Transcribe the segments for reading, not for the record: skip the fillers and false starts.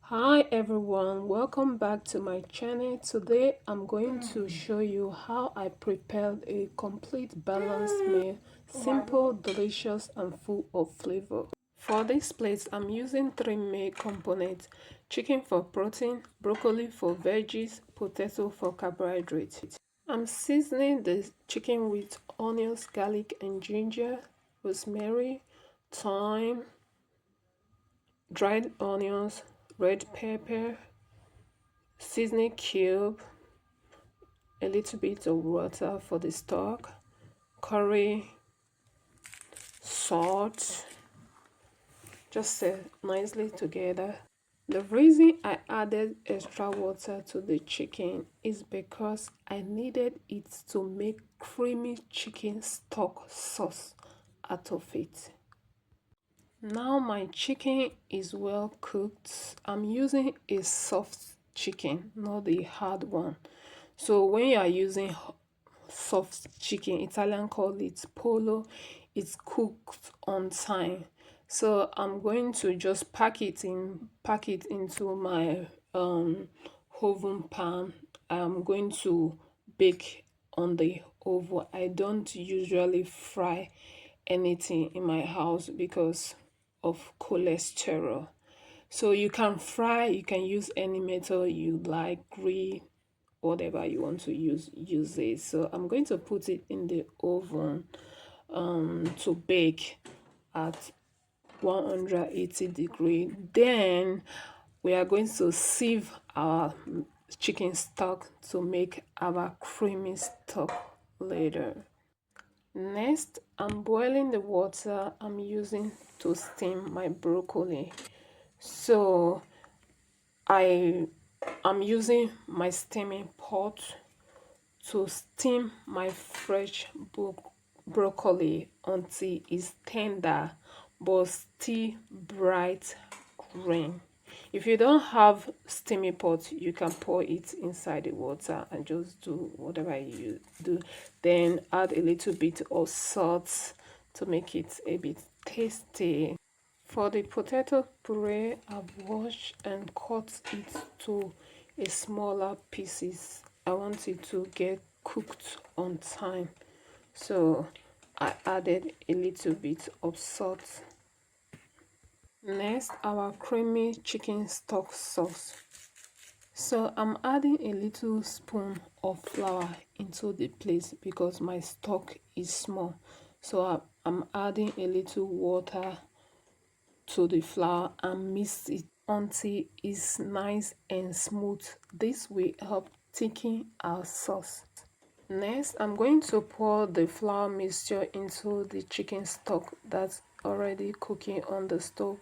Hi everyone, welcome back to my channel. Today I'm going to show you how I prepared a complete balanced meal, simple, delicious and full of flavor. For this plate I'm using three main components: chicken for protein, broccoli for veggies, potato for carbohydrates. I'm seasoning the chicken with onions, garlic and ginger, rosemary, thyme, dried onions, red pepper, seasoning cube, a little bit of water for the stock, curry, salt, just set nicely together. The reason I added extra water to the chicken is because I needed it to make creamy chicken stock sauce out of it. Now my chicken is well cooked. I'm using a soft chicken, not the hard one. So when you are using soft chicken, Italian call it polo, it's cooked on time. So I'm going to just pack it into my oven pan. I'm going to bake on the oven. I don't usually fry anything in my house because of cholesterol. So you can fry, you can use any method you like, grill, whatever you want to use it. So I'm going to put it in the oven to bake at 180 degree. Then we are going to sieve our chicken stock to make our creamy stock later. Next, I'm boiling the water I'm using to steam my broccoli. So I'm using my steaming pot to steam my fresh broccoli until it's tender but still bright green. If you don't have steaming pot, you can pour it inside the water and just do whatever you do. Then add a little bit of salt to make it a bit tasty. For the potato puree, I've washed and cut it to a smaller pieces. I want it to get cooked on time, so I added a little bit of salt. Next, our creamy chicken stock sauce. So I'm adding a little spoon of flour into the plate because my stock is small. So I'm adding a little water to the flour and mix it until it's nice and smooth. This will help thicken our sauce. Next, I'm going to pour the flour mixture into the chicken stock that's already cooking on the stove.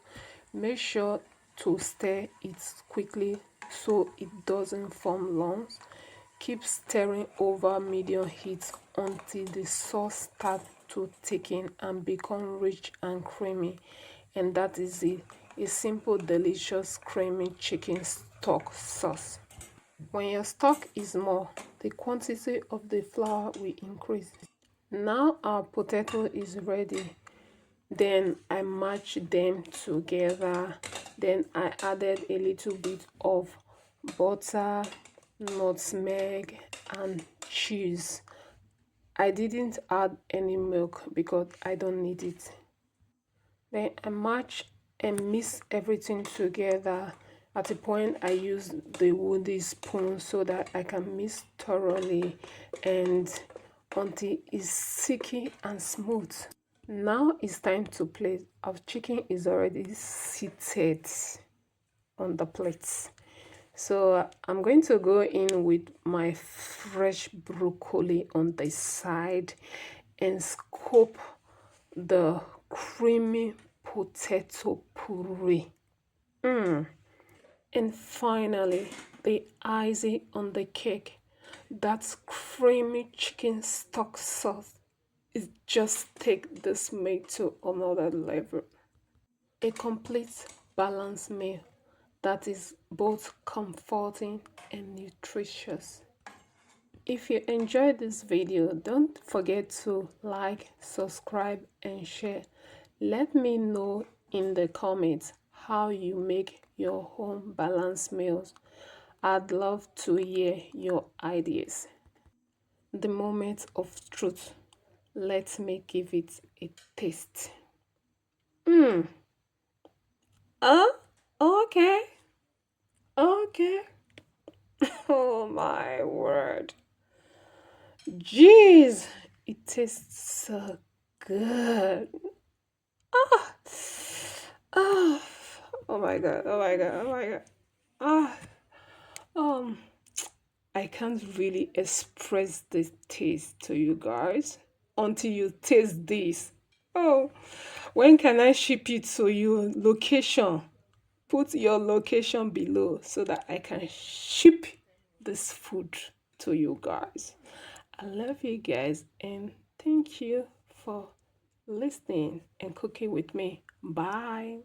Make sure to stir it quickly so it doesn't form lumps. Keep stirring over medium heat until the sauce starts to thicken and become rich and creamy. And that is it, a simple, delicious, creamy chicken stock sauce. When your stock is more, the quantity of the flour will increase. Now our potato is ready. Then I match them together. Then I added a little bit of butter, nutmeg and cheese. I didn't add any milk because I don't need it. Then I match and mix everything together. At a point I use the wooden spoon so that I can mix thoroughly and until it's sticky and smooth. Now it's time to plate. Our chicken is already seated on the plates. So I'm going to go in with my fresh broccoli on the side and scoop the creamy potato puree. And finally, the icing on the cake, that's creamy chicken stock sauce. It just take this meal to another level. A complete balanced meal that is both comforting and nutritious. If you enjoyed this video, don't forget to like, subscribe and share. Let me know in the comments how you make your home balanced meals. I'd love to hear your ideas. The moment of truth. Let me give it a taste. Mm. Oh, okay. Okay. Oh my word. Jeez. It tastes so good. Ah. Ah. Oh my god. Oh my god. Oh my god. Ah. Um. I can't really express this taste to you guys until you taste this. Oh, when can I ship it to you? Location. Put your location below so that I can ship this food to you guys. I love you guys and thank you for listening and cooking with me. Bye.